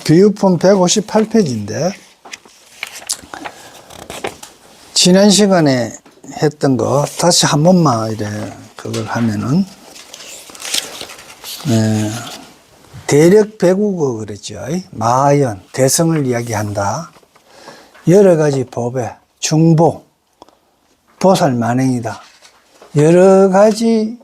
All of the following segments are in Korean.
비유품 158페이지인데, 지난 시간에 했던 거 다시 한 번만 이래 그걸 하면은, 대력 배국어 그랬죠. 마하연, 대성을 이야기한다. 여러 가지 법에 중보, 보살 만행이다. 여러 가지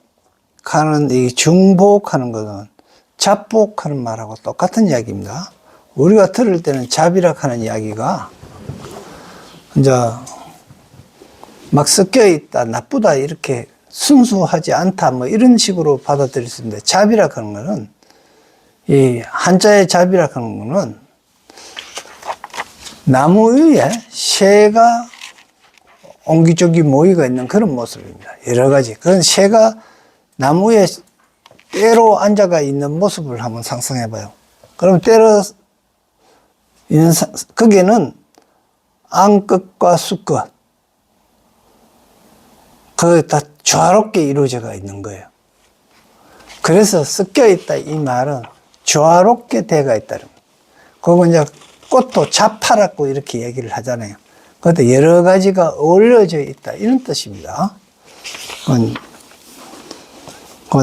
하는 이 중복하는 것은 잡복하는 말하고 똑같은 이야기입니다. 우리가 들을 때는 잡이락하는 이야기가 이제 막 섞여 있다, 나쁘다 이렇게 순수하지 않다 뭐 이런 식으로 받아들일 수 있는데, 잡이락하는 것은 이 한자의 잡이락하는 것은 나무 위에 새가 옹기종기 모이가 있는 그런 모습입니다. 여러 가지. 그건 새가 나무에 때로 앉아가 있는 모습을 한번 상상해 봐요. 그럼 때로 있는, 거기에는 암끝과 수끝, 그게 다 조화롭게 이루어져 있는 거예요. 그래서 섞여 있다 이 말은 조화롭게 돼가 있다는 거예요. 그리고 이제 꽃도 자파랗고 이렇게 얘기를 하잖아요. 그것도 여러 가지가 어울려져 있다 이런 뜻입니다. 그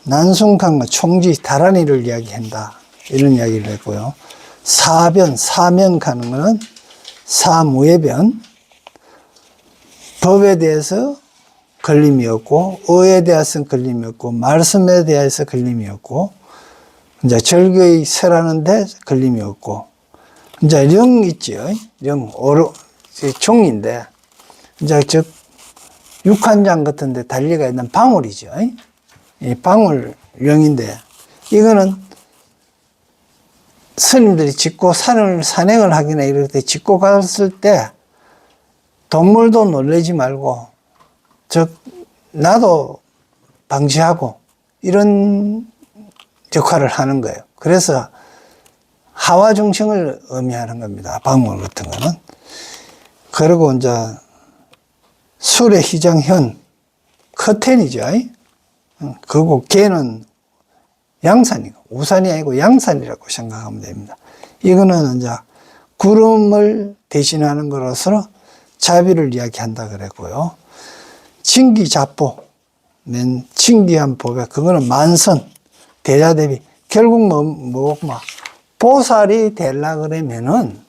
난순칸과 총지, 다란이를 이야기한다 이런 이야기를 했고요. 사변, 사명하는 것은 사무의 변, 법에 대해서 걸림이 없고, 의에 대해서는 걸림이 없고, 말씀에 대해서 걸림이 없고, 이제 절개의 세라는데 걸림이 없고, 이제 령 있죠. 령, 종인데, 이제 즉, 육한장 같은 데 달려가 있는 방울이죠. 이 방울령인데, 이거는 스님들이 짓고 산행을 하기나 이럴 때 짓고 갔을 때, 동물도 놀라지 말고, 즉, 나도 방지하고, 이런 역할을 하는 거예요. 그래서 하와중생을 의미하는 겁니다. 방울 같은 거는. 그리고 이제, 술의 희장현, 커튼이죠. 그리고 개는 양산이고, 우산이 아니고 양산이라고 생각하면 됩니다. 이거는 이제 구름을 대신하는 것으로 자비를 이야기한다 그랬고요. 징기자보, 징기한 법에, 그거는 만선, 대자대비. 결국 보살이 되려 그러면은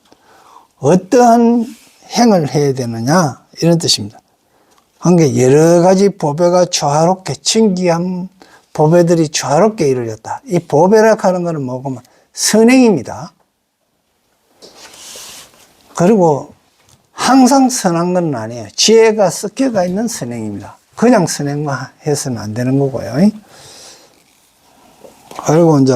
어떠한 행을 해야 되느냐, 이런 뜻입니다. 그러니까 여러 가지 보배가 조화롭게, 징기한 보배들이 조화롭게 이루어졌다. 이 보배라 하는 것은 뭐고, 선행입니다. 그리고 항상 선한 건 아니에요. 지혜가 섞여가 있는 선행입니다. 그냥 선행만 해서는 안 되는 거고요. 그리고 이제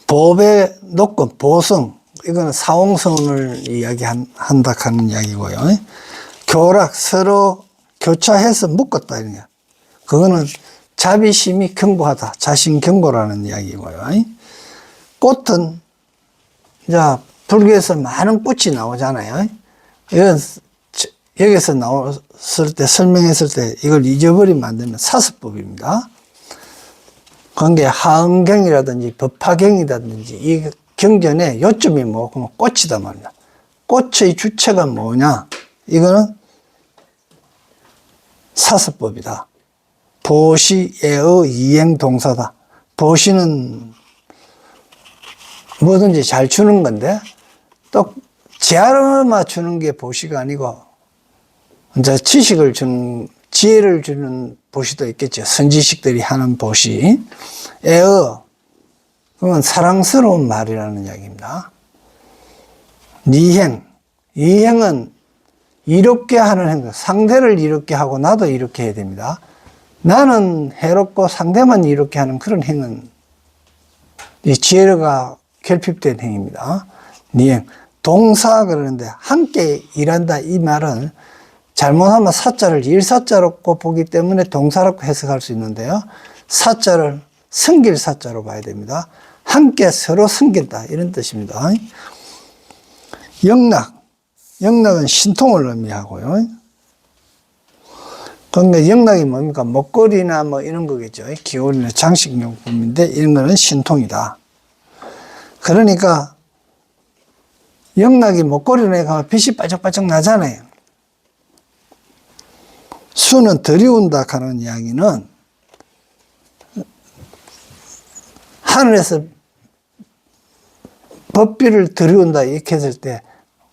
법의 노건, 보성, 이거는 사홍성을 이야기한다 하는 이야기고요. 교락, 서로 교차해서 묶었다 이런 거. 그거는 자비심이 견고하다, 자신 견고라는 이야기고요. 꽃은 이제 불교에서 많은 꽃이 나오잖아요. 이건 여기서 나왔을 때, 설명했을 때 이걸 잊어버리면 안 되는 사서법입니다. 그게 하은경이라든지 법화경이라든지 이 경전에 요점이 뭐고, 꽃이다 말이야. 꽃의 주체가 뭐냐? 이거는 사서법이다. 보시애의 이행동사다. 보시는 뭐든지 잘 주는 건데, 또 재화를 맞추는 게 보시가 아니고, 이제 지식을 주는, 지혜를 주는 보시도 있겠죠. 선지식들이 하는 보시. 그건 사랑스러운 말이라는 이야기입니다. 이행. 이행은 이롭게 하는 행동, 상대를 이롭게 하고 나도 이롭게 해야 됩니다. 나는 해롭고 상대만 이롭게 하는 그런 행은 이 지혜가 결핍된 행입니다. 니행. 동사 그러는데 함께 일한다 이 말은 잘못하면 사자를 일사자로 보기 때문에 동사라고 해석할 수 있는데요. 사자를 섬길 사자로 봐야 됩니다. 함께 서로 섬긴다 이런 뜻입니다. 영락. 영락은 신통을 의미하고요. 그러니까 영락이 뭡니까? 목걸이나 뭐 이런 거겠죠. 귀걸이나 장식용품인데 이런 거는 신통이다. 그러니까 영락이 목걸이에 가면 빛이 반짝반짝 나잖아요. 수는 들이운다 하는 이야기는 하늘에서 법비를 들이운다 이렇게 했을 때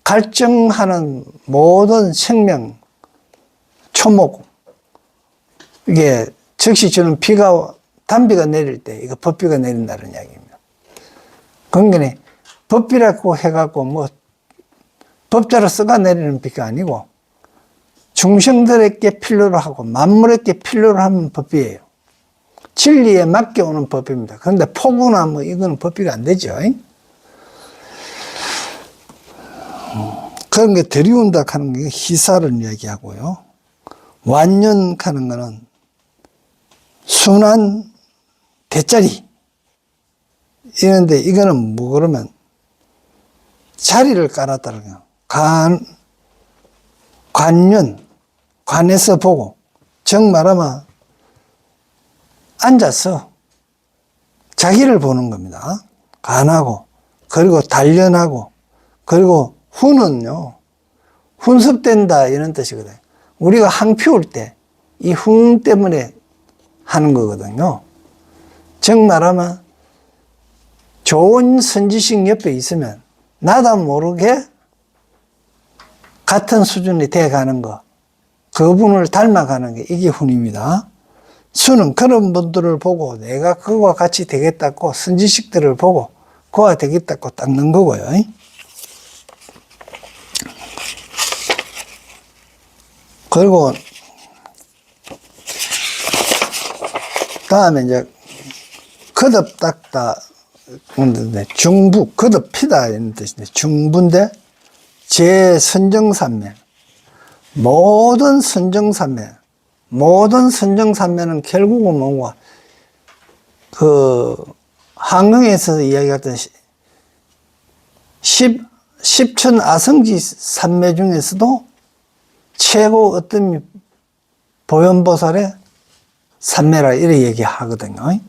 갈증하는 모든 생명, 초목, 이게 즉시 주는 비가, 단비가 내릴 때 이거 법비가 내린다는 이야기입니다. 그러니까 법비라고 해갖고 뭐 법자로 써가 내리는 비가 아니고 중생들에게 필요로 하고 만물에게 필요로 하는 법비예요. 진리에 맞게 오는 법비입니다. 그런데 폭우나 뭐 이거는 법비가 안 되죠. 그런 게 들이운다 하는 게 희사를 이야기하고요. 완연하는 거는 순한 대자리. 이런데 이거는 뭐 그러면 자리를 깔았다는 거예요. 관연, 관에서 보고, 정 말하면 앉아서 자기를 보는 겁니다. 관하고, 그리고 단련하고, 그리고 훈은요, 훈습된다 이런 뜻이거든요. 우리가 항 피울 때 이 훈 때문에 하는 거거든요. 정 말하면 좋은 선지식 옆에 있으면 나도 모르게 같은 수준이 돼가는 거, 그분을 닮아가는 게 이게 훈입니다. 수는 그런 분들을 보고 내가 그와 같이 되겠다고 선지식들을 보고 그와 되겠다고 닦는 거고요. 그리고 다음에 이제 거듭 닦다 중부, 거듭피다 이런 뜻인데 중부인데 제선정산매, 모든 선정산매, 모든 선정산매는 결국은 뭔가 그 한경에서 이야기했던 십천 아성지 산매 중에서도 최고 어떤 보현보살의 산매라 이렇게 얘기하거든요.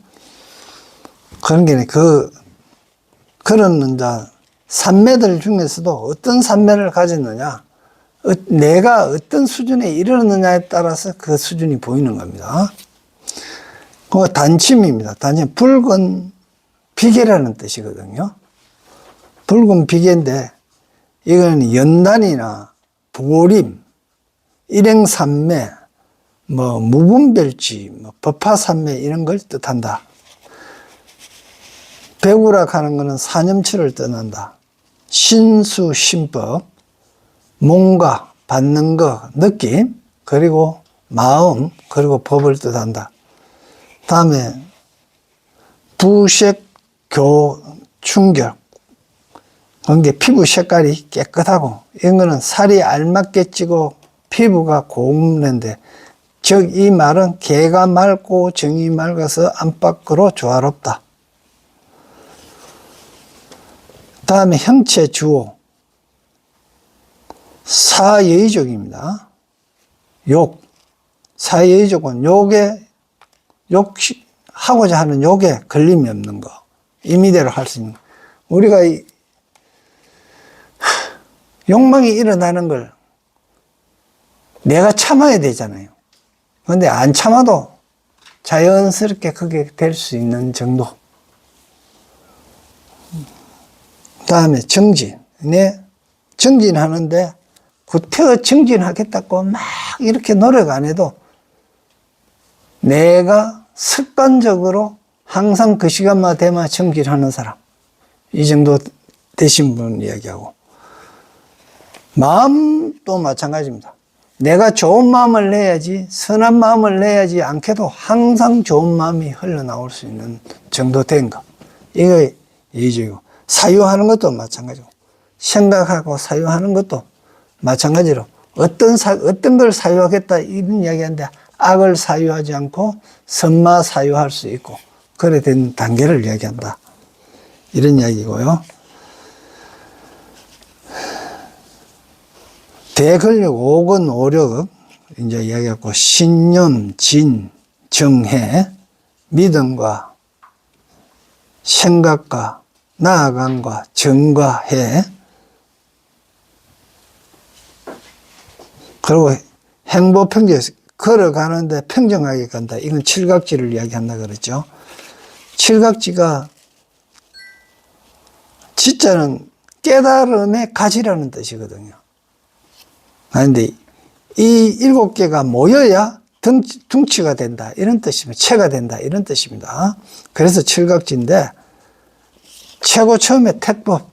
그런 게 그런 이제 산매들 중에서도 어떤 산매를 가졌느냐, 내가 어떤 수준에 이르렀느냐에 따라서 그 수준이 보이는 겁니다. 그 단침입니다. 단침, 붉은 비계라는 뜻이거든요. 붉은 비계인데 이건 연단이나 보림, 일행산매, 뭐 무분별지, 뭐 법화산매 이런 걸 뜻한다. 배구락 하는 것은 사념치를 뜻한다. 신수, 신법, 뭔가, 받는 거, 느낌, 그리고 마음, 그리고 법을 뜻한다. 다음에 부색, 충격. 그런 게 피부 색깔이 깨끗하고, 이런 거는 살이 알맞게 찌고 피부가 고운데, 즉, 이 말은 개가 맑고 정이 맑아서 안팎으로 조화롭다. 다음에 형체 주어. 사예의족입니다. 욕. 사예의족은 하고자 하는 욕에 걸림이 없는 거. 임의대로 할 수 있는 거. 우리가 욕망이 일어나는 걸 내가 참아야 되잖아요. 그런데 안 참아도 자연스럽게 그게 될 수 있는 정도. 다음에 정진. 정진하는데 구태여 정진하겠다고 막 이렇게 노력 안 해도 내가 습관적으로 항상 그 시간만 되면 정진하는 사람. 이 정도 되신 분 이야기하고. 마음도 마찬가지입니다. 내가 좋은 마음을 내야지, 선한 마음을 내야지 않게도 항상 좋은 마음이 흘러나올 수 있는 정도 된 거. 이거 예의적이고. 사유하는 것도 마찬가지고. 생각하고 사유하는 것도 마찬가지로 어떤 걸 사유하겠다 이런 이야기하는데 악을 사유하지 않고 선마 사유할 수 있고 그래 된 단계를 이야기한다. 이런 이야기고요. 대근력 5근 5력 이제 이야기했고, 신념, 진, 정해, 믿음과 생각과 나아감과 정과해, 그리고 행보평정, 걸어가는데 평정하게 간다. 이건 칠각지를 이야기한다 그랬죠. 칠각지가 지자는 깨달음의 가지라는 뜻이거든요. 그런데 이 7개가 모여야 둥치가 된다 이런 뜻입니다. 체가 된다 이런 뜻입니다. 그래서 칠각지인데 최고 처음에 택법,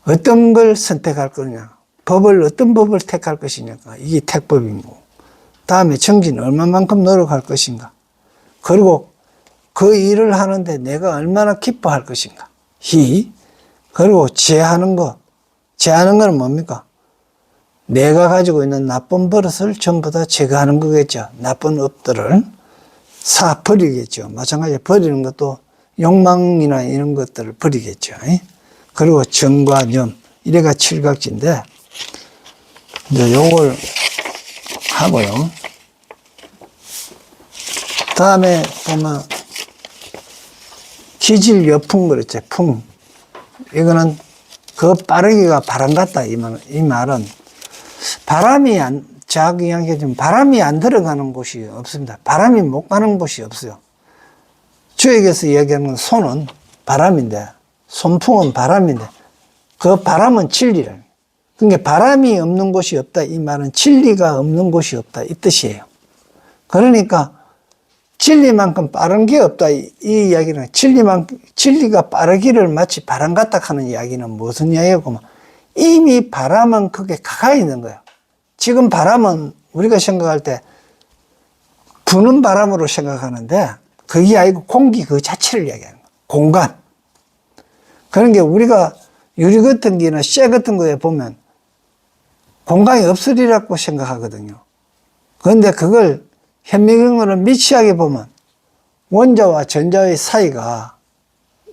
어떤 걸 선택할 거냐, 어떤 법을 택할 것이냐, 이게 택법이고, 다음에 정진 얼마만큼 노력할 것인가, 그리고 그 일을 하는데 내가 얼마나 기뻐할 것인가, 그리고 제하는 거는 뭡니까? 내가 가지고 있는 나쁜 버릇을 전부 다 제거하는 거겠죠. 나쁜 업들을 버리겠죠. 마찬가지로 버리는 것도 욕망이나 이런 것들을 버리겠죠. 그리고 정과 념, 이래가 칠각지인데, 이제 요걸 하고요. 다음에 보면, 기질 여풍 그랬죠. 풍. 이거는 그 빠르기가 바람 같다. 이 말은 바람이 자기 이야기하지만 바람이 안 들어가는 곳이 없습니다. 바람이 못 가는 곳이 없어요. 주역에서 이야기하는 건 손은 바람인데, 손풍은 바람인데, 그 바람은 진리라. 그러니까 바람이 없는 곳이 없다. 이 말은 진리가 없는 곳이 없다. 이 뜻이에요. 그러니까 진리만큼 빠른 게 없다. 이 이야기는 진리가 빠르기를 마치 바람 같다 하는 이야기는 무슨 이야기고, 이미 바람은 그게 가까이 있는 거예요. 지금 바람은 우리가 생각할 때 부는 바람으로 생각하는데 그게 아니고 공기 그 자체를 이야기하는 거예요. 공간. 그런 게 우리가 유리 같은 게나 쇠 같은 거에 보면 공간이 없으리라고 생각하거든요. 그런데 그걸 현미경으로 미치하게 보면 원자와 전자의 사이가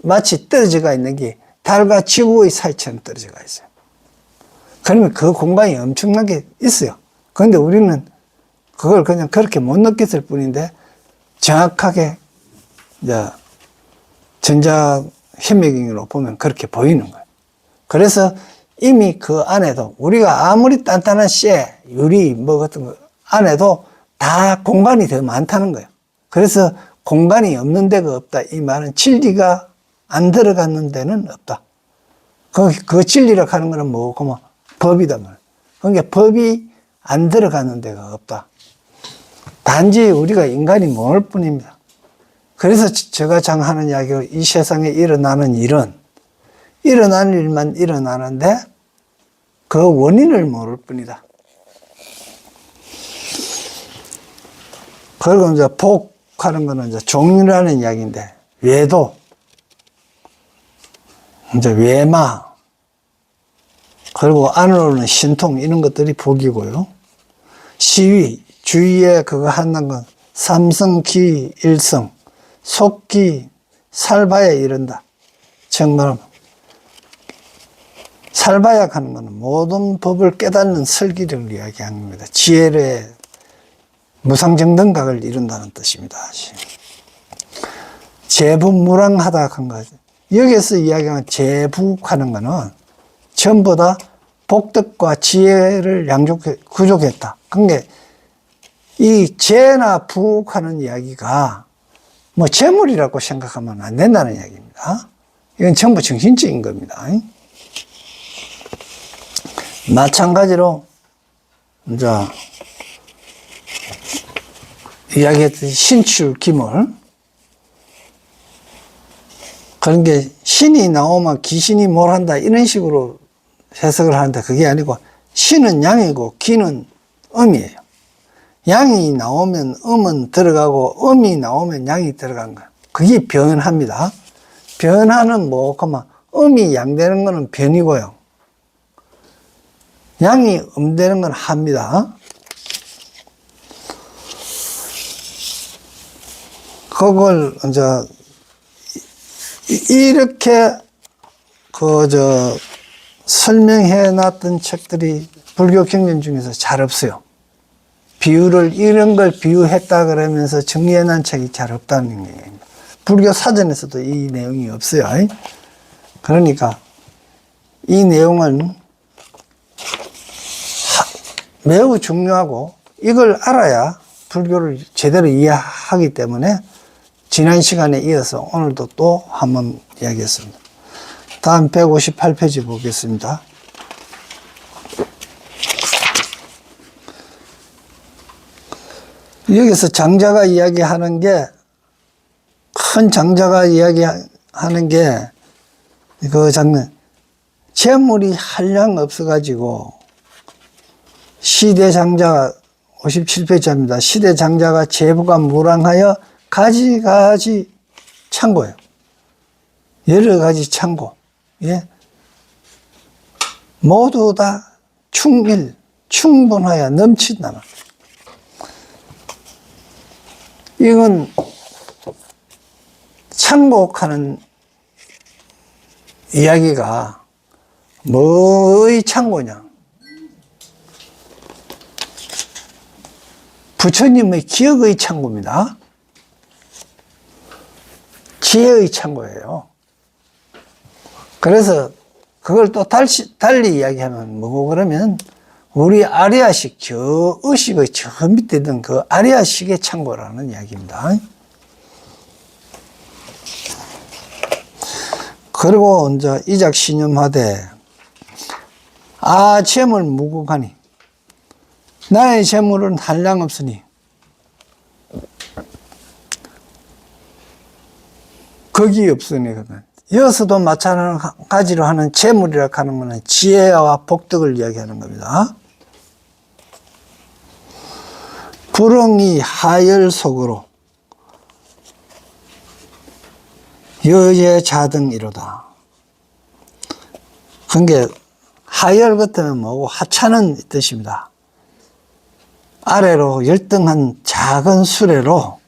마치 떨어져가 있는 게 달과 지구의 사이처럼 떨어져가 있어요. 그러면 그 공간이 엄청나게 있어요. 그런데 우리는 그걸 그냥 그렇게 못 느꼈을 뿐인데 정확하게 이제 전자 현미경으로 보면 그렇게 보이는 거예요. 그래서 이미 그 안에도 우리가 아무리 단단한 쇠, 유리 뭐 같은 거 안에도 다 공간이 더 많다는 거예요. 그래서 공간이 없는 데가 없다. 이 말은 진리가 안 들어가는 데는 없다. 그 진리라고 하는 거는 뭐고, 법이다 말이에요. 그러니까 법이 안 들어가는 데가 없다. 단지 우리가 인간이 모를 뿐입니다. 그래서 제가 장하는 이야기가 이 세상에 일어나는 일은 일어나는 일만 일어나는데 그 원인을 모를 뿐이다. 그리고 이제 복하는 거는 이제 종류라는 이야기인데, 외도, 이제 외마, 그리고 안으로는 신통, 이런 것들이 복이고요. 시위, 주위에 그거 하는 건 삼성기 일성, 속기, 살바야 이른다. 정말 살바야 하는 것은 모든 법을 깨닫는 설기를 이야기하는 겁니다. 지혜의 무상정등각을 이룬다는 뜻입니다. 재부무랑하다 한 거죠. 여기서 이야기하는 재부하는 것은 전부 다 복덕과 지혜를 구족했다. 그러니까 이 재나 부하는 이야기가 뭐 재물이라고 생각하면 안 된다는 이야기입니다. 이건 전부 정신적인 겁니다. 마찬가지로 이제 이야기했듯이 신출 기물, 그런 게 신이 나오면 귀신이 뭘 한다 이런 식으로 해석을 하는데 그게 아니고 신은 양이고 기는 음이에요. 양이 나오면 음은 들어가고 음이 나오면 양이 들어간 거예요. 그게 변합니다. 변화는 뭐고 음이 양되는 거는 변이고요. 양이 음되는 건 합니다. 그걸 이제 이렇게 설명해 놨던 책들이 불교 경전 중에서 잘 없어요. 비유를 이런 걸 비유했다 그러면서 정리해 놓은 책이 잘 없다는 얘기입니다. 불교 사전에서도 이 내용이 없어요. 그러니까 이 내용은 매우 중요하고 이걸 알아야 불교를 제대로 이해하기 때문에 지난 시간에 이어서 오늘도 또 한번 이야기했습니다. 다음 158페이지 보겠습니다. 여기서 장자가 이야기하는 게, 큰 장자가 이야기하는 게, 그 장면, 재물이 한량 없어가지고, 시대 장자가, 57페이지입니다. 시대 장자가 제부가 무랑하여 가지가지 창고예요. 여러 가지 창고. 예. 모두 다 충분하여 넘친다. 이건 창고하는 이야기가 뭐의 창고냐? 부처님의 기억의 창고입니다. 지혜의 창고예요. 그래서 그걸 또 달리 이야기하면 뭐고 그러면 우리 아리아식 저 의식의 저 밑에 있던 그 아리아식의 창고라는 이야기입니다. 그리고 이제 이작 신념하되 재물 무국하니 나의 재물은 한량 없으니 거기 없으니 여기서도 마찬가지로 하는 재물이라 하는 것은 지혜와 복덕을 이야기하는 겁니다. 불응이 하열 속으로 여예자등이로다. 그러니까 하열 같으면 뭐고 하찮은 뜻입니다. 아래로 열등한 작은 수레로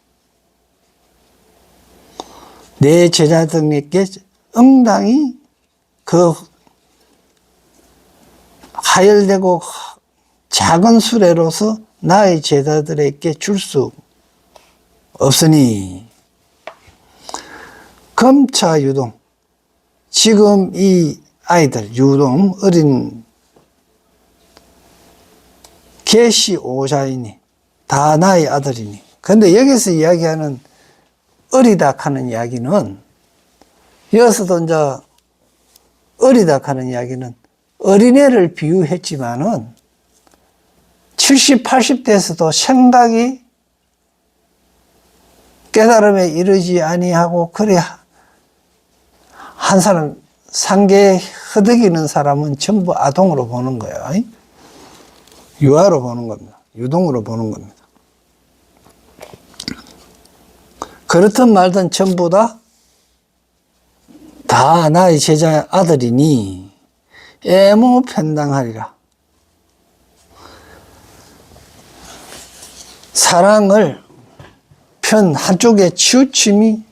내 제자들에게 응당히 그 하열되고 작은 수레로서 나의 제자들에게 줄 수 없으니 검차 유동 지금 이 아이들 유동 어린 계시 오자이니 다 나의 아들이니 근데 여기서 이야기하는 어리다 하는 이야기는 여기서도 이제 어리다 하는 이야기는 어린애를 비유했지만은 70, 80대에서도 생각이 깨달음에 이르지 아니하고 그래 한 사람 상계에 허덕이는 사람은 전부 아동으로 보는 거예요. 유아로 보는 겁니다. 유동으로 보는 겁니다. 그렇든 말든 전부 다 나의 제자 아들이니 애무 편당하리라. 사랑을 한쪽에 치우침에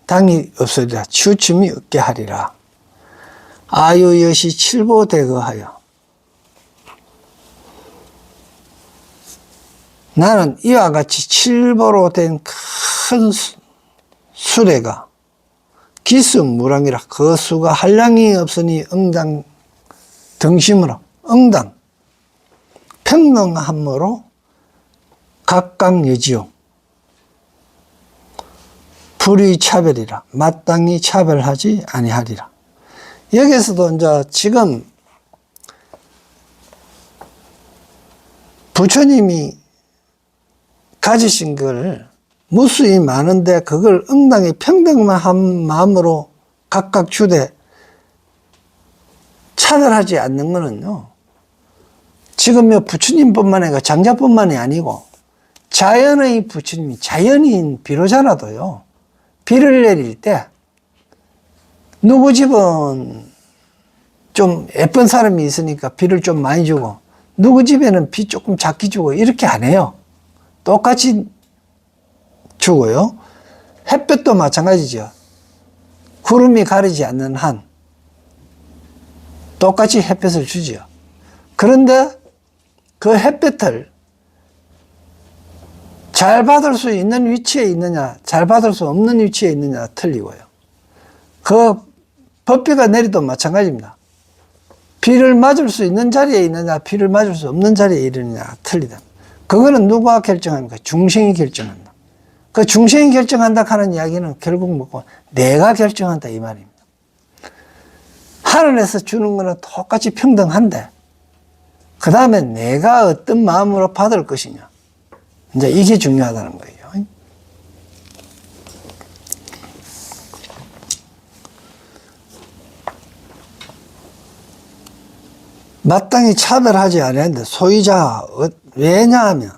당이 없으리라. 치우침이 없게 하리라. 아유여시 칠보대거하여 나는 이와 같이 칠보로 된 큰 수레가 기수무랑이라. 그 수가 한량이 없으니 응당 등심으로 응당 평등함으로 각각여지요 불의차별이라. 마땅히 차별하지 아니하리라. 여기서도 이제 지금 부처님이 가지신 걸 무수히 많은데 그걸 응당히 평등한 마음으로 각각 주되 차별하지 않는 거는요. 지금 부처님뿐만 아니라 장자뿐만이 아니고 자연의 부처님이 자연인 비로자라도요. 비를 내릴 때 누구 집은 좀 예쁜 사람이 있으니까 비를 좀 많이 주고 누구 집에는 비 조금 작게 주고 이렇게 안 해요. 똑같이 주고요. 햇볕도 마찬가지죠. 구름이 가리지 않는 한 똑같이 햇볕을 주죠. 그런데 그 햇볕을 잘 받을 수 있는 위치에 있느냐, 잘 받을 수 없는 위치에 있느냐 틀리고요. 그 법비가 내려도 마찬가지입니다. 비를 맞을 수 있는 자리에 있느냐, 비를 맞을 수 없는 자리에 있느냐 틀리다. 그거는 누가 결정합니까? 중생이 결정한다. 그 중생이 결정한다 하는 이야기는 결국 뭐고, 내가 결정한다 이 말입니다. 하늘에서 주는 거는 똑같이 평등한데, 그 다음에 내가 어떤 마음으로 받을 것이냐. 이제 이게 중요하다는 거예요. 마땅히 차별하지 않았는데 소유자, 왜냐하면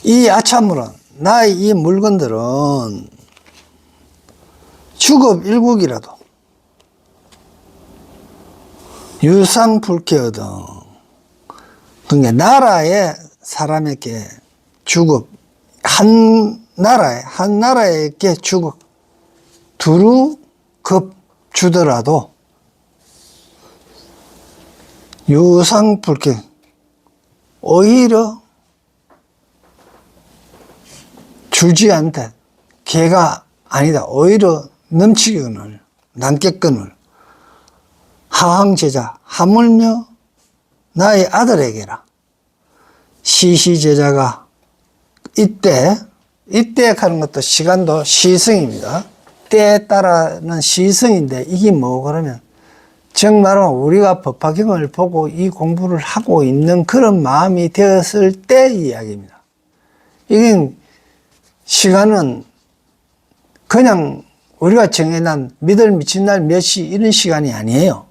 이 아차물은, 나의 이 물건들은 주겁일국이라도 유상불쾌거든. 그러니까 나라의 사람에게 주급, 한 나라에게 주급, 두루급 주더라도 유상불쾌, 오히려 주지 않되, 개가 아니다. 오히려 넘치기를, 남겠거늘 하항제자, 하물며 나의 아들에게라. 시시제자가 이때 하는 것도 시간도 시승입니다. 때에 따라는 시승인데, 이게 뭐 그러면 정말로 우리가 법화경을 보고 이 공부를 하고 있는 그런 마음이 되었을 때 이야기입니다. 이게 시간은 그냥 우리가 정해놓은 믿을 미친 날 몇 시 이런 시간이 아니에요.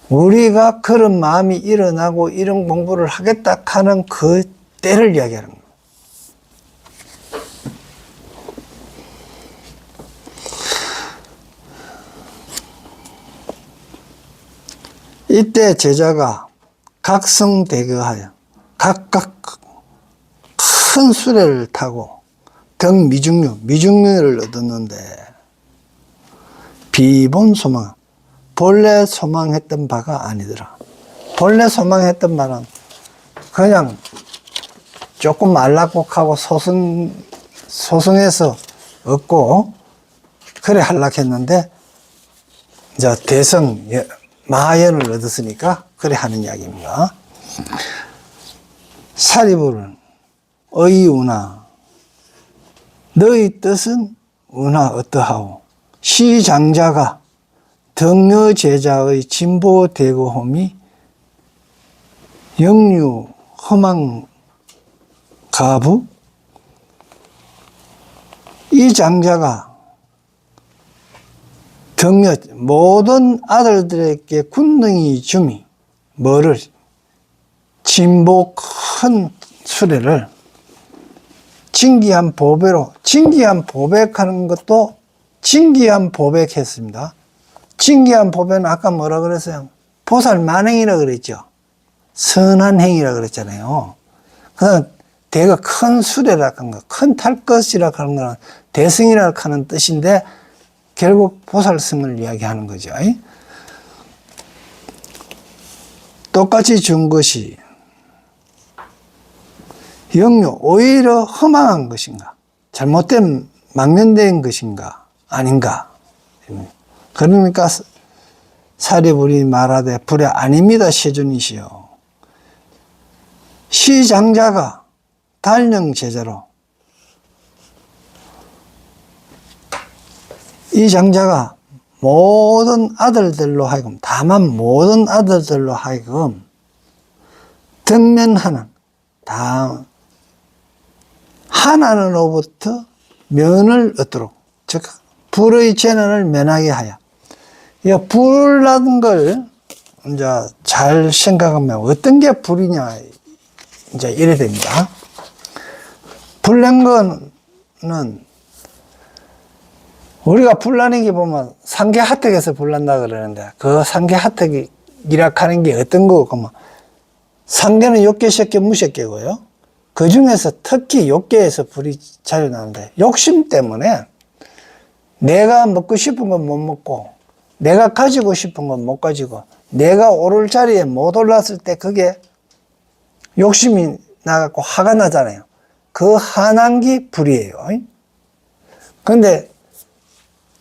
우리가 그런 마음이 일어나고 이런 공부를 하겠다 하는 그 때를 이야기하는 거예요. 이때 제자가 각성대거하여 각각 큰 수레를 타고 미중류를 얻었는데, 비본 소망, 본래 소망했던 바가 아니더라. 본래 소망했던 바는 그냥 조금 말라곡하고 소승해서 얻고 그래 하려했는데, 이제 대성 마하연을 얻었으니까 그래 하는 이야기입니다. 사리불은 의운하, 너희 뜻은 운하 어떠하오? 시장자가 덕녀 제자의 진보 대고홈이 영유 허망 가부, 이 장자가 덕녀 모든 아들들에게 군능이 줌이 뭐를, 진보 큰 수레를 진기한 보배로, 진기한 보백하는 것도 진기한 보백했습니다. 진기한 보배는 아까 뭐라 그랬어요? 보살 만행이라 그랬죠. 선한 행위라 그랬잖아요. 그다음 대가 큰 수레라 하는 거, 큰 탈 것이라 하는 거는 대승이라 하는 뜻인데, 결국 보살승을 이야기하는 거죠. 똑같이 준 것이 영유, 오히려 허망한 것인가? 잘못된, 망면된 것인가? 아닌가? 그러니까 사리불이 말하되 불에 아닙니다. 세존이시여. 시장자가 달령 제자로, 이 장자가 모든 아들들로 하여금, 다만 모든 아들들로 하여금 덕면하는, 다 하나님으로부터 면을 얻도록, 즉 불의 재난을 면하게 하여. 이 불난 걸 이제 잘 생각하면 어떤 게 불이냐, 이제 이래 됩니다. 불난 거는 우리가 불나는 게 보면 상계하택에서 불난다 그러는데, 그 상계하택이라 하는 게 어떤 거고, 그러면 상계는 욕계, 색계, 무색계고요. 그 중에서 특히 욕계에서 불이 자주 나는데, 욕심 때문에 내가 먹고 싶은 건 못 먹고, 내가 가지고 싶은 건 못 가지고, 내가 오를 자리에 못 올랐을 때 그게 욕심이 나갖고 화가 나잖아요. 그 화난 게 불이에요. 근데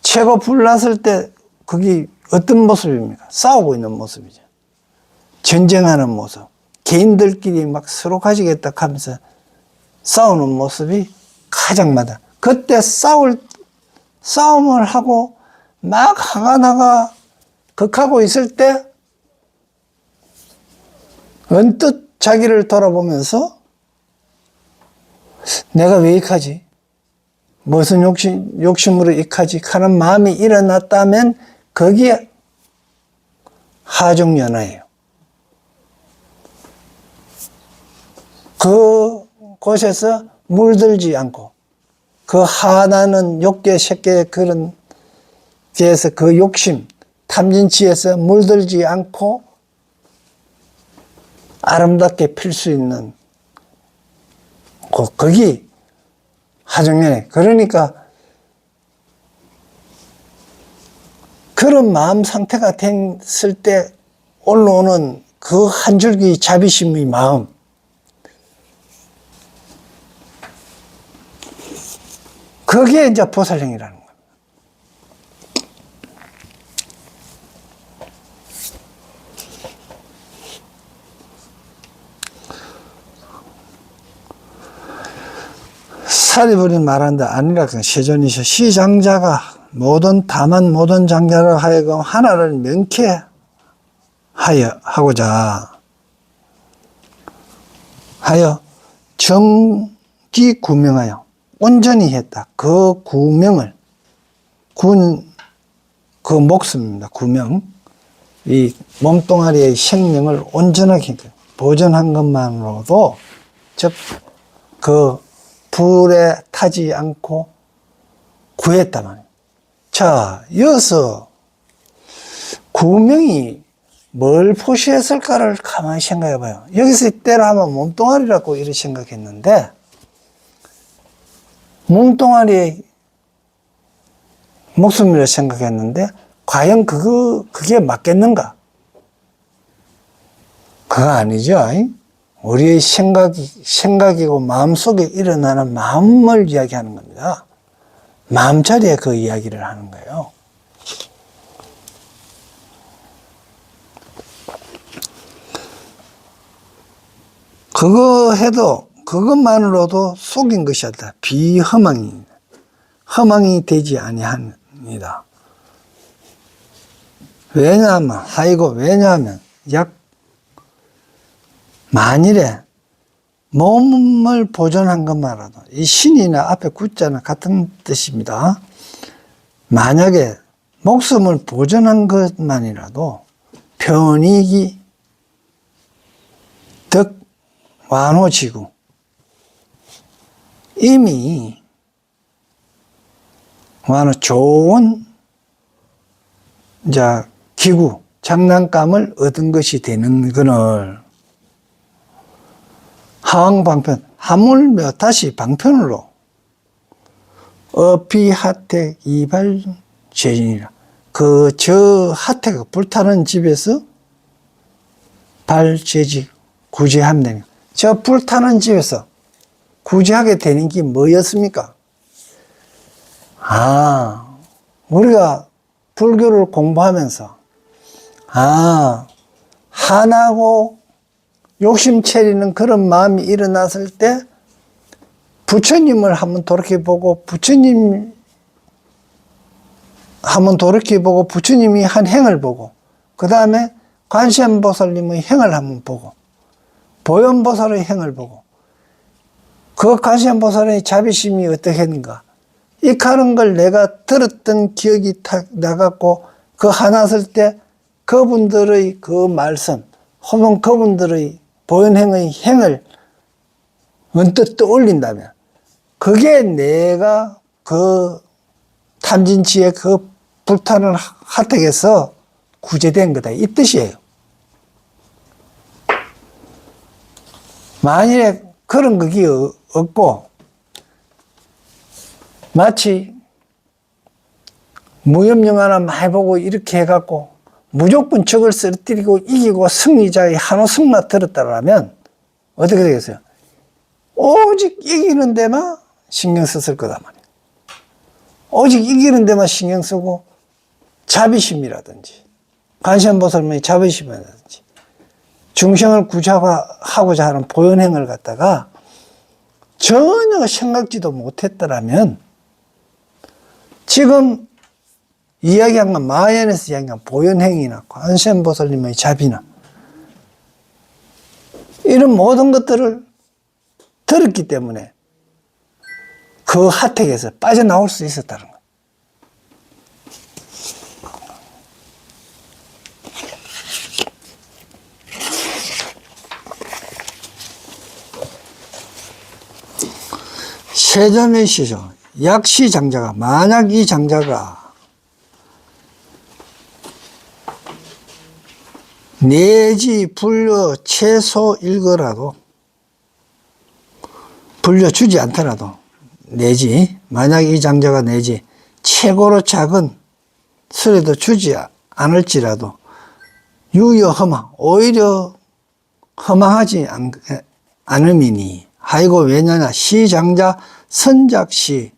최고 불났을 때 그게 어떤 모습입니까? 싸우고 있는 모습이죠. 전쟁하는 모습. 개인들끼리 막 서로 가지겠다 하면서 싸우는 모습이 가장 많다. 그때 싸움을 하고 막 화가 나가 극하고 있을 때 언뜻 자기를 돌아보면서 내가 왜 이카지? 무슨 욕심으로 이카지? 하는 마음이 일어났다면 거기에 하중연화예요. 그 곳에서 물들지 않고 그 하나는 욕계, 색계 그런 데에서 그 욕심, 탐진치에서 물들지 않고 아름답게 필 수 있는 거기 하중연애. 그러니까 그런 마음 상태가 됐을 때 올라오는 그 한 줄기 자비심의 마음, 그게 이제 보살행이라는 거예요. 사리불이 말한다. 아니라 세존이셔. 시장자가 다만 모든 장자로 하여금 하나를 명쾌하고자 하여 정기구명하여 온전히 했다. 그 구명을, 그 목숨입니다. 구명. 이 몸뚱아리의 생명을 온전하게 보존한 것만으로도, 즉, 그 불에 타지 않고 구했단 말이에요. 자, 여기서 구명이 뭘 표시했을까를 가만히 생각해 봐요. 여기서 때로 하면 몸뚱아리라고 이렇게 생각했는데, 몸뚱아리의 목숨이라 생각했는데, 과연 그게 맞겠는가? 그거 아니죠. 우리의 생각이고 마음속에 일어나는 마음을 이야기하는 겁니다. 마음자리에 그 이야기를 하는 거예요. 그거 해도, 그것만으로도 속인 것이 아니다. 험망이 되지 아니합니다. 왜냐하면 만일에 몸을 보존한 것만으로도, 이 신이나 앞에 구자는 같은 뜻입니다. 만약에 목숨을 보존한 것만이라도 편익이 덕 완호지구, 이미 좋은 기구, 장난감을 얻은 것이 되는 것을 하왕방편, 하물며 다시 방편으로 어피하택 이발죄진이라. 저 하택, 불타는 집에서 발죄지 구제하면 되는, 저 불타는 집에서 구제하게 되는 게 뭐였습니까? 우리가 불교를 공부하면서, 하나고 욕심 차리는 그런 마음이 일어났을 때 부처님을 한번 돌이켜보고, 부처님이 한 행을 보고, 그 다음에 관세음보살님의 행을 한번 보고, 보현보살의 행을 보고, 그 관세음보살의 자비심이 어떻게 했는가, 이 하는 걸 내가 들었던 기억이 탁 나갖고, 그 하나 쓸 때 그분들의 그 말씀, 혹은 그분들의 보현행의 행을 언뜻 떠올린다면, 그게 내가 그 탐진치의 그 불타는 하택에서 구제된 거다, 이 뜻이에요. 만일에 그런 것이 없고, 마치 무협영화나 많이 보고 이렇게 해갖고 무조건 적을 쓰러뜨리고 이기고 승리자의 한호 승마 들었다라면 어떻게 되겠어요? 오직 이기는 데만 신경 썼을 거단 말이에요. 오직 이기는 데만 신경 쓰고 자비심이라든지 관세음보살의 자비심이라든지 중생을 구제하고자 하는 보현행을 갖다가 전혀 생각지도 못했더라면 지금 이야기한 건 마하야에서 이야기한 보현행이나 관세음보살님의 자비나 이런 모든 것들을 들었기 때문에 그 핫택에서 빠져나올 수 있었다는 거예요. 세전의 시죠. 약시 장자가, 만약 이 장자가 내지 불려 최소 일거라도, 불려주지 않더라도, 내지, 만약 이 장자가 내지 최고로 작은 수레도 주지 않을지라도 유여 허망, 오히려 허망하지 않음이니 하이고 왜냐냐 시장자 선작시,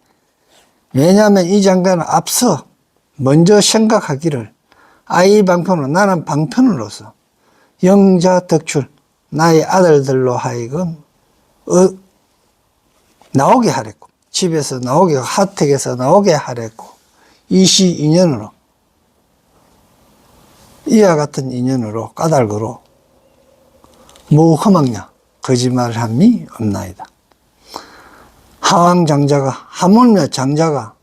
왜냐하면 이 장자는 앞서 먼저 생각하기를 아이 방편으로, 나는 방편으로서 영자 덕출, 나의 아들들로 하여금 나오게 하랬고, 집에서 나오게, 하택에서 나오게 하랬고, 이시 인연으로, 이와 같은 인연으로, 까닭으로 무허망냐 거짓말함이 없나이다. 하왕장자가, 하물며 장자가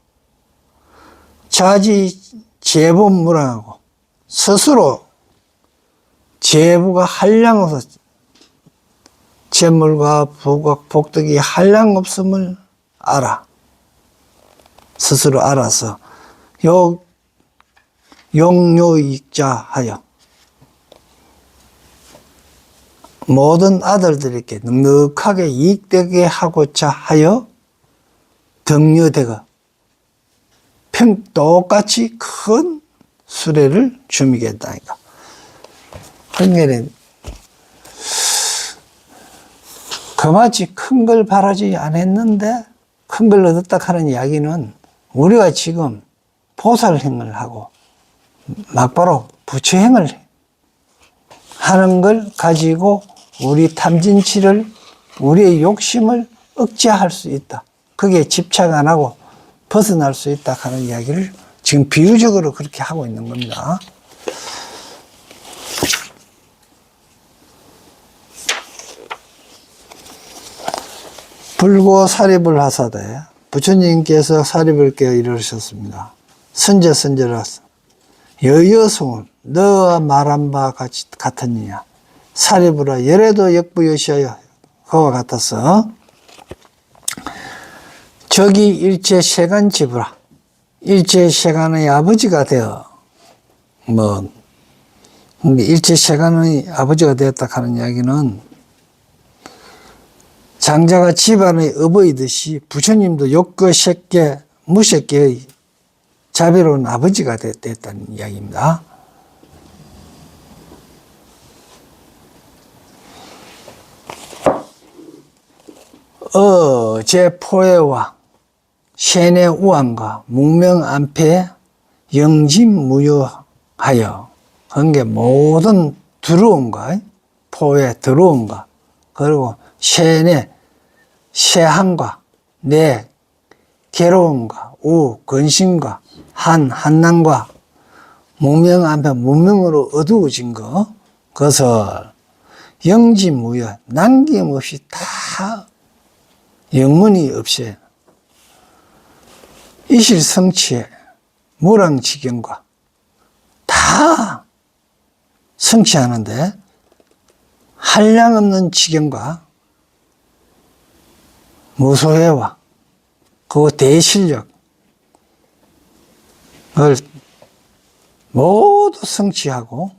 자지 제보무랑하고 스스로 제부가 한량없어, 재물과 부각, 복덕이 한량없음을 알아. 스스로 알아서 용요익자 하여 모든 아들들에게 넉넉하게 이익되게 하고자 하여 덕려대가 똑같이 큰 수레를 주미겠다니까. 그러니까 그마치 큰 걸 바라지 않았는데 큰 걸 얻었다 하는 이야기는 우리가 지금 보살행을 하고 막바로 부처행을 하는 걸 가지고 우리 탐진치를, 우리의 욕심을 억제할 수 있다. 그게 집착 안 하고 벗어날 수 있다 하는 이야기를 지금 비유적으로 그렇게 하고 있는 겁니다. 불고 사립을 하사되 부처님께서 사립을 깨어 이르셨습니다. 선제라 여여성은 너와 말한 바 같으니냐 사립으로 열애도 역부여시하여 그와 같아서 저기 일체 세간 지부라, 일체 세간의 아버지가 되어 일체 세간의 아버지가 되었다 하는 이야기는 장자가 집안의 어버이듯이 부처님도 욕거 색계 무색계의 자비로운 아버지가 됐다는 이야기입니다. 제포해와 세뇌 우왕과 묵명안패 영진무효하여, 그게 모든 들어온과 포해 들어온과 그리고 세뇌 세한과 내 괴로움과 우 근심과 한난과 무명안패 무명으로 어두워진 거, 그것을 영진무효 남김없이 다 영문이 없이 이실성취의 무랑지경과 다 성취하는데 한량없는 지경과 무소해와 그 대실력을 모두 성취하고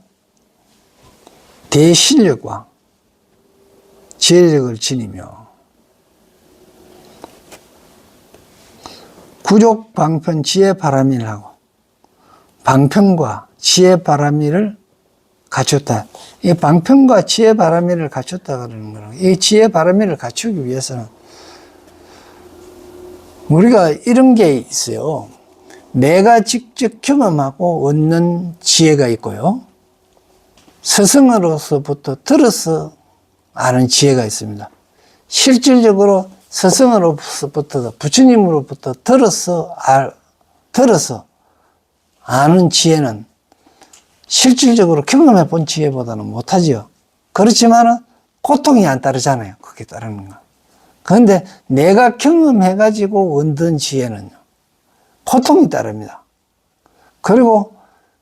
대실력과 지혜력을 지니며 구족방편 지혜바람이라고 방편과 지혜 바라미를 갖췄다. 이 방편과 지혜 바라미를 갖췄다 그러는 거는, 이 지혜 바라미를 갖추기 위해서는 우리가 이런 게 있어요. 내가 직접 경험하고 얻는 지혜가 있고요. 스승으로서부터 들어서 아는 지혜가 있습니다. 실질적으로 스승으로부터, 부처님으로부터 들어서 아는 지혜는 실질적으로 경험해 본 지혜보다는 못하지요. 그렇지만은 고통이 안 따르잖아요. 그게 따르는 거. 그런데 내가 경험해가지고 얻은 지혜는요, 고통이 따릅니다. 그리고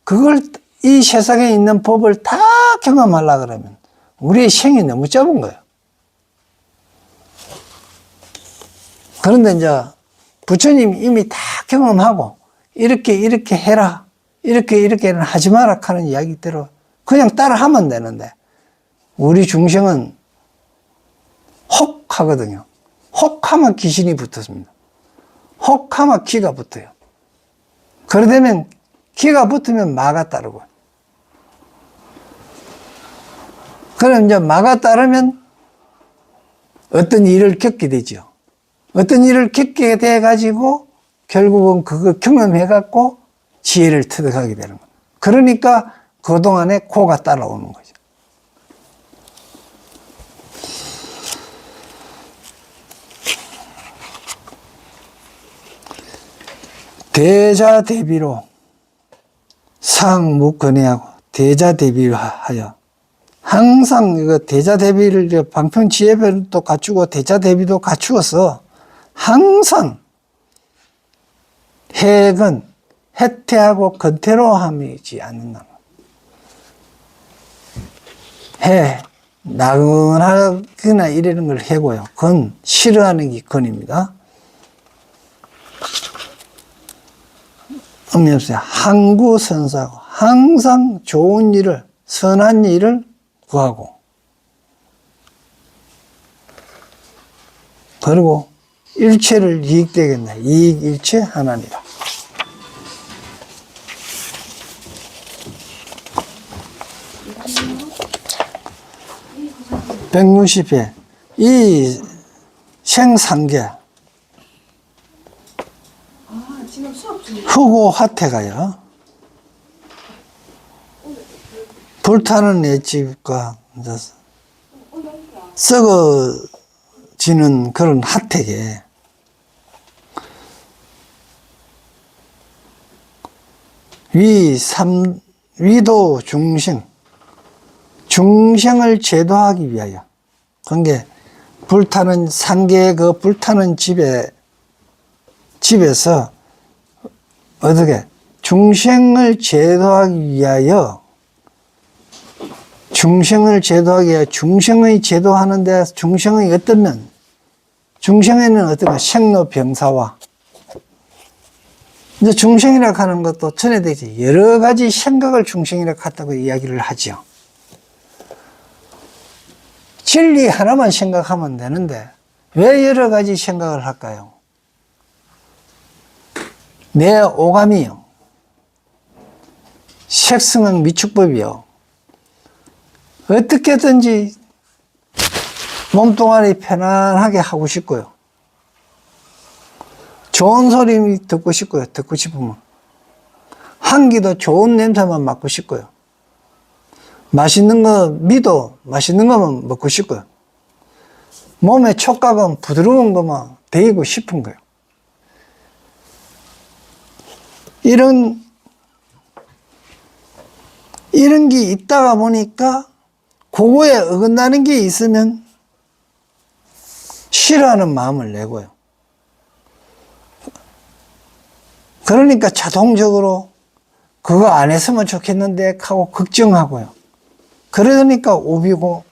그걸 이 세상에 있는 법을 다 경험하려고 그러면 우리의 생이 너무 짧은 거예요. 그런데 이제 부처님이 이미 다 경험하고 이렇게 해라, 이렇게는 하지 마라 하는 이야기대로 그냥 따라 하면 되는데, 우리 중생은 혹 하거든요. 혹 하면 귀신이 붙었습니다. 혹 하면 기가 붙어요. 그러다면 기가 붙으면 마가 따르고, 그럼 이제 마가 따르면 어떤 일을 겪게 되죠. 어떤 일을 겪게 돼가지고 결국은 그거 경험해갖고 지혜를 터득하게 되는 거예요. 그러니까 그동안에 고가 따라오는 거죠. 대자대비로 상무건해하고 대자대비로 하여, 항상 이거 대자대비를 방편지혜별도 갖추고 대자대비도 갖추어서 항상 해건 해태하고 건태로함이지 않는다. 해 나긋하거나 이러는 걸 해고요. 건 싫어하는 게 건입니다. 의미 없어요. 항구선사하고 항상 좋은 일을, 선한 일을 구하고, 그리고 일체를 이익되겠나, 이익일체 하나니라. (160회) 이 생상계 흑오 화태가요, 불타는 맷집과 썩어지는 그런 핫택에 위도 중생을 제도하기 위하여, 그게 불타는 상계의 그 불타는 집에서 어떻게 중생을 제도하기 위하여, 중생을 중생의 제도하는데, 중생의 어떤 면, 중생에는 어떤 생로병사와, 이제 중생이라고 하는 것도 전에 되지, 여러 가지 생각을 중생이라고 했다고 이야기를 하죠. 진리 하나만 생각하면 되는데 왜 여러 가지 생각을 할까요? 내 오감이요, 색성은 미축법이요, 어떻게든지 몸뚱아리 편안하게 하고 싶고요, 좋은 소리 듣고 싶고요, 듣고 싶으면 한기도 좋은 냄새만 맡고 싶고요, 맛있는 거 미도 맛있는 거만 먹고 싶고요, 몸에 촉각은 부드러운 것만 데이고 싶은 거예요. 이런 게 있다가 보니까 그거에 어긋나는 게 있으면 싫어하는 마음을 내고요. 그러니까 자동적으로 그거 안 했으면 좋겠는데 하고 걱정하고요. 그러니까 오비고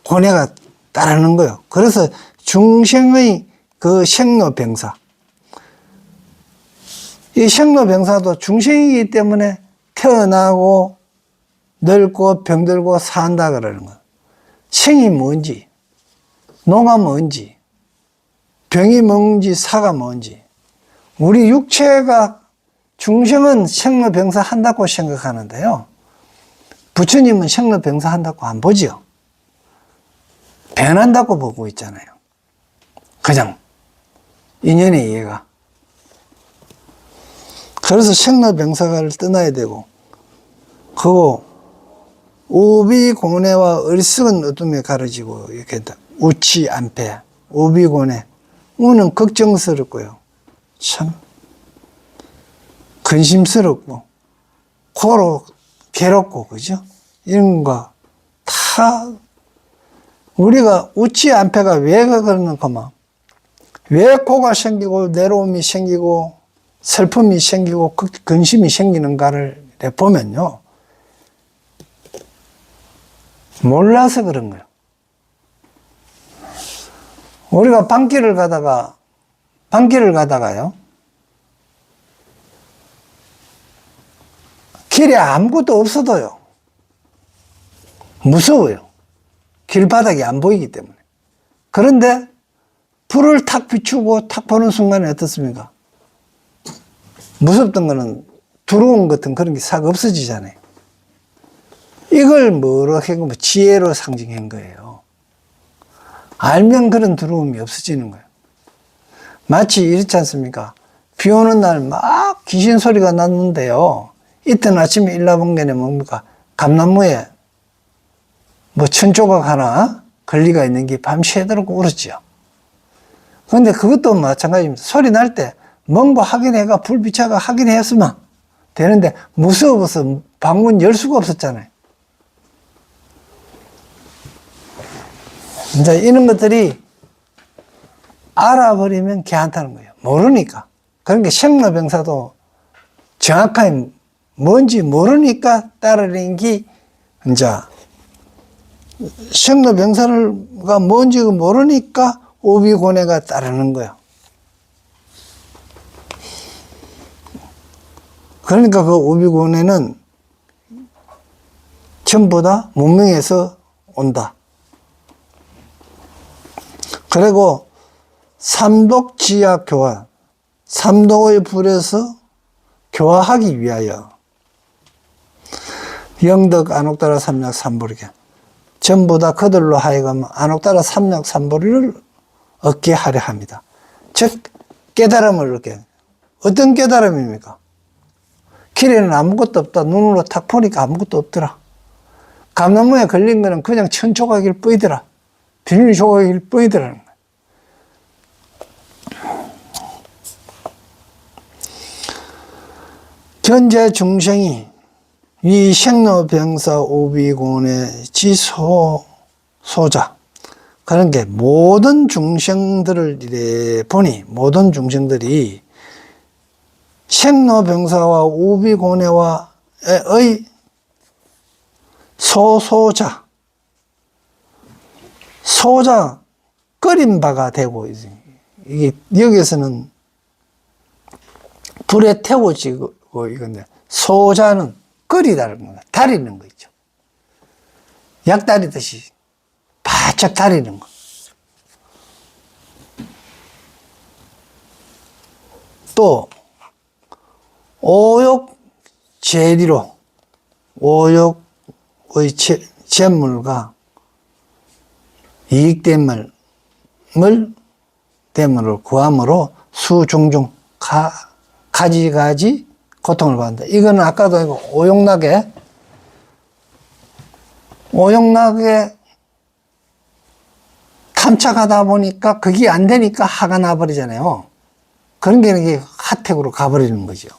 고뇌가 따르는 거예요. 그래서 중생의 그 생로병사, 이 생로병사도 중생이기 때문에 태어나고 늙고 병들고 산다 그러는 거예요. 생이 뭔지, 노가 뭔지, 병이 뭔지, 사가 뭔지, 우리 육체가 중생은 생로병사 한다고 생각하는데요. 부처님은 생로병사 한다고 안 보지요. 변한다고 보고 있잖아요. 그냥 인연의 이해가. 그래서 생로병사를 떠나야 되고, 그거 우비고뇌와 어리석은 어둠에 가려지고 이렇게 우치 안패, 우비고뇌. 우는 걱정스럽고요. 참 근심스럽고 고로 괴롭고, 그죠? 이런 거 다 우리가 우치 안패가 왜 그러는가만, 왜 고가 생기고 내로움이 생기고 슬픔이 생기고 근심이 생기는가를 보면요, 몰라서 그런 거예요. 우리가 밤길을 가다가요, 길에 아무것도 없어도요, 무서워요. 길바닥이 안 보이기 때문에. 그런데 불을 탁 비추고 탁 보는 순간에 어떻습니까? 무섭던 거는 두려움 같은 그런 게 싹 없어지잖아요. 이걸 뭐로 한 거, 지혜로 상징한 거예요. 알면 그런 두려움이 없어지는 거예요. 마치 이렇지 않습니까? 비 오는 날 막 귀신 소리가 났는데요, 이튿 아침에 일어나본 게 뭡니까? 감나무에 뭐 천조각 하나 걸리가 있는 게 밤새도록 울었죠. 그런데 그것도 마찬가지입니다. 소리 날 때 뭔가 확인해가 불 비춰가 확인했으면 되는데 무서워서 방문 열 수가 없었잖아요. 이제 이런 것들이 알아버리면 괜찮다는 거예요. 모르니까. 그러니까 생로병사도 정확하게 뭔지 모르니까 따르는 게, 이제 생로병사가 뭔지 모르니까 오비고뇌가 따르는 거예요. 그러니까 그 오비고뇌는 전부 다 문명에서 온다. 그리고 삼독지약 교화, 삼독의 불에서 교화하기 위하여 영덕 안옥따라 삼약 삼보리게 전부 다 그들로 하여금 안옥따라 삼약 삼보리를 얻게 하려 합니다. 즉 깨달음을 얻게. 어떤 깨달음입니까? 길에는 아무것도 없다. 눈으로 탁 보니까 아무것도 없더라. 감나무에 걸린 거는 그냥 천조각일 뿐이더라. 비닐 조각일 뿐이더라는 거예요. 현재 중생이 이 생로병사 오비고뇌 지소자, 그런 게 모든 중생들을 이래 보니, 모든 중생들이 생로병사와 오비고뇌와의 소자, 끓인 바가 되고, 이게 여기서는 불에 태워지고 이건데, 소자는 끓이다는 거야. 다리는 거 있죠. 약 다리듯이 바짝 다리는 거. 또 오욕 재리로, 오욕의 재물과 이익됨을 구함으로 수종종 가지가지 고통을 받는다. 이거는 아까도 오용락에 탐착하다 보니까 그게 안 되니까 화가 나버리잖아요. 그런 게 이게 하택으로 가버리는 거죠.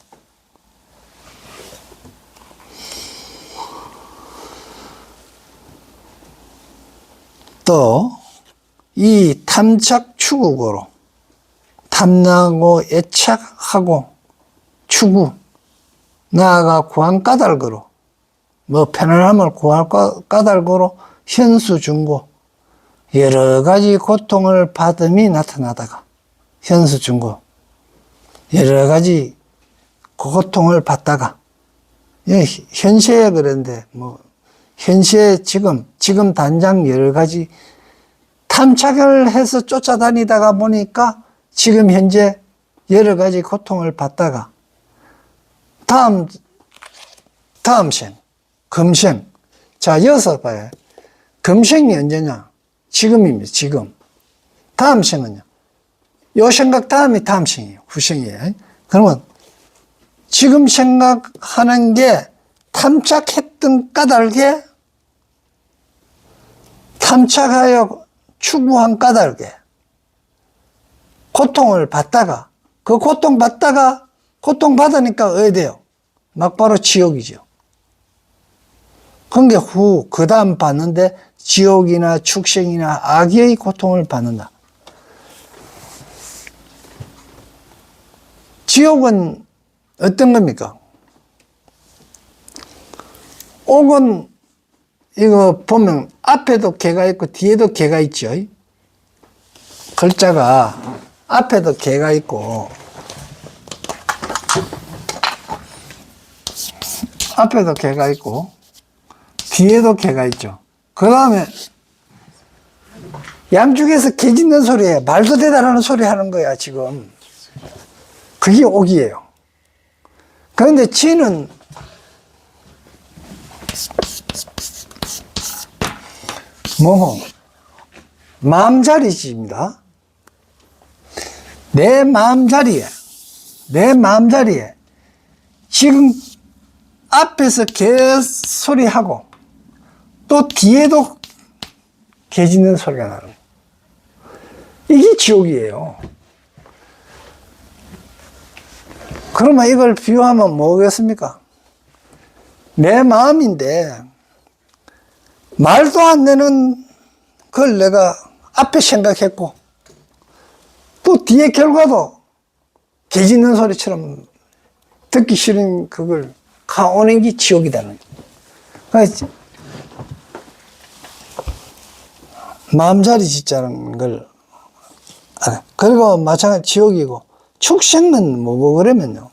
또 이 탐착 추구고로, 탐나고 애착하고 추구, 나아가 구한 까닭으로, 뭐 편안함을 구할 까닭으로 현수중고, 여러 가지 고통을 받음이 나타나다가, 현수중고, 여러 가지 고통을 받다가, 현세에 그런데 뭐 현세 지금 당장 여러 가지 탐착을 해서 쫓아다니다가 보니까 지금 현재 여러 가지 고통을 받다가 다음 생, 금생. 자, 여기서 봐요. 금생이 언제냐? 지금입니다, 지금. 다음 생은요? 요 생각 다음이 다음 생이에요, 후생이에요. 그러면 지금 생각하는 게 탐착했던 까닭에, 탐착하여 추구한 까닭에 고통을 받다가, 그 고통받으니까 어디 돼요? 막바로 지옥이죠. 그게 그 다음 받는데 지옥이나 축생이나 악의 고통을 받는다. 지옥은 어떤 겁니까? 옥은 이거 보면 앞에도 개가 있고 뒤에도 개가 있죠. 글자가 앞에도 개가 있고 앞에도 개가 있고 뒤에도 개가 있죠. 그 다음에 양쪽에서 개 짖는 소리에 말도 대단하는 소리 하는 거야 지금. 그게 옥이에요. 그런데 지는 뭐 마음자리지입니다. 내 마음자리에 지금 앞에서 개소리하고 또 뒤에도 개 짖는 소리가 나는 거예요. 이게 지옥이에요. 그러면 이걸 비유하면 뭐겠습니까? 내 마음인데 말도 안 되는 걸 내가 앞에 생각했고 또 뒤에 결과도 개 짖는 소리처럼 듣기 싫은 그걸 가오는 게 지옥이다는 거예요. 마음자리 짓자는 걸 알아요. 그리고 마찬가지 지옥이고 축생은 뭐 그러면요.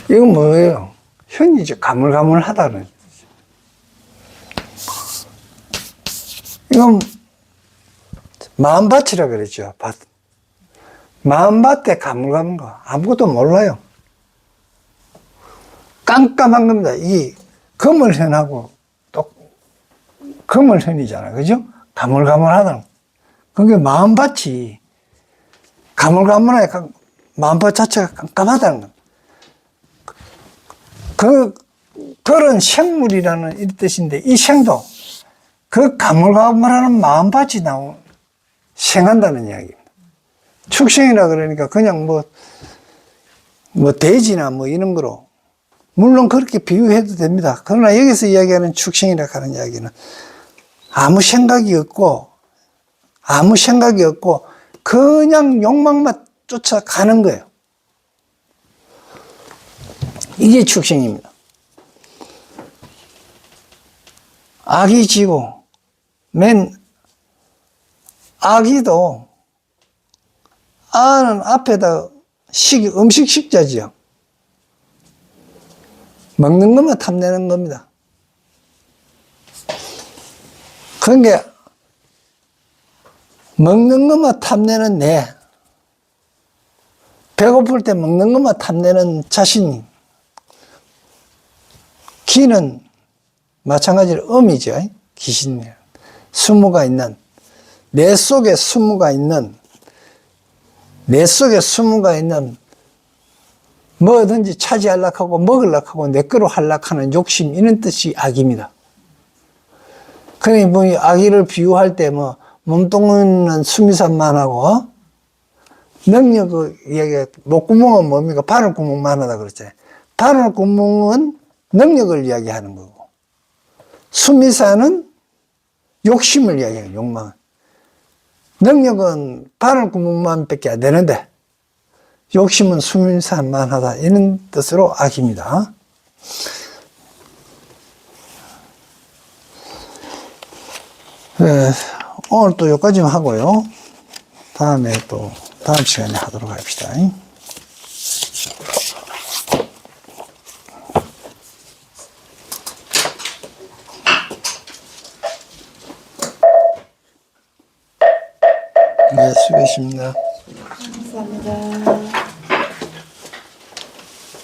이건 뭐예요? 현이죠. 가물가물하다는 거죠. 이건 마음밭이라 그랬죠. 밭. 마음밭에 가물가물한 거 아무것도 몰라요. 깜깜한 겁니다. 이 거물현하고 또 거물현이잖아요. 그죠? 가물가물하다는 거. 그게 마음밭이 가물가물하게 마음밭 자체가 깜깜하다는 겁니다. 그런 생물이라는 이 뜻인데 이 생도 그 가물가물하는 마음밭이 생한다는 이야기입니다. 축생이라 그러니까 그냥 뭐 돼지나 뭐 이런 거로 물론 그렇게 비유해도 됩니다. 그러나 여기서 이야기하는 축생이라 하는 이야기는 아무 생각이 없고 그냥 욕망만 쫓아가는 거예요. 이게 축생입니다. 아기 지고 아기도 아는 앞에다 음식 식자지요. 먹는 것만 탐내는 겁니다. 그러니까 먹는 것만 탐내는 배고플 때 먹는 것만 탐내는 자신이 기는 마찬가지로 음이죠. 귀신. 수무가 있는 내 속에 수무가 있는 뭐든지 차지하려고 하고 먹으려고 하고 내 거로 하려고 하는 욕심 이런 뜻이 악입니다. 그러니 뭐 악의를 비유할 때 뭐 몸뚱이는 수미산만 하고 능력을 이야기 목구멍은 뭡니까? 바늘구멍만 하다 그랬잖아요. 바늘구멍은 능력을 이야기하는 거고 수미산은 욕심을 이야기해요. 욕망은. 능력은 바늘구멍만 밖에 안 되는데 욕심은 수미산만 하다 이런 뜻으로 악입니다. 네, 오늘 또 여기까지만 하고요. 다음 시간에 하도록 합시다. 수고하십니다. 감사합니다.